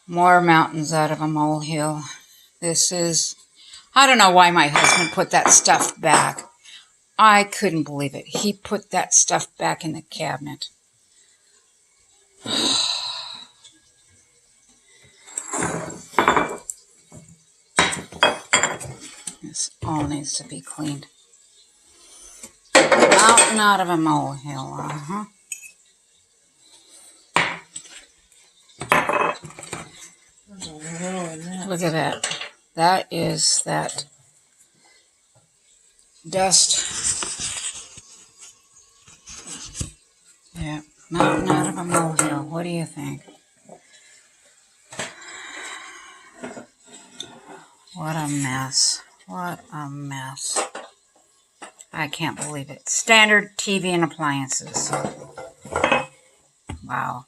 More mountains out of a molehill. This is... I don't know why my husband put that stuff back. I couldn't believe it. He put that stuff back in the cabinet. This all needs to be cleaned. Mountain out of a molehill, Look at that. That is that dust. Yeah, mountain out of a molehill. What do you think? What a mess. What a mess. I can't believe it. Standard TV and appliances. Wow.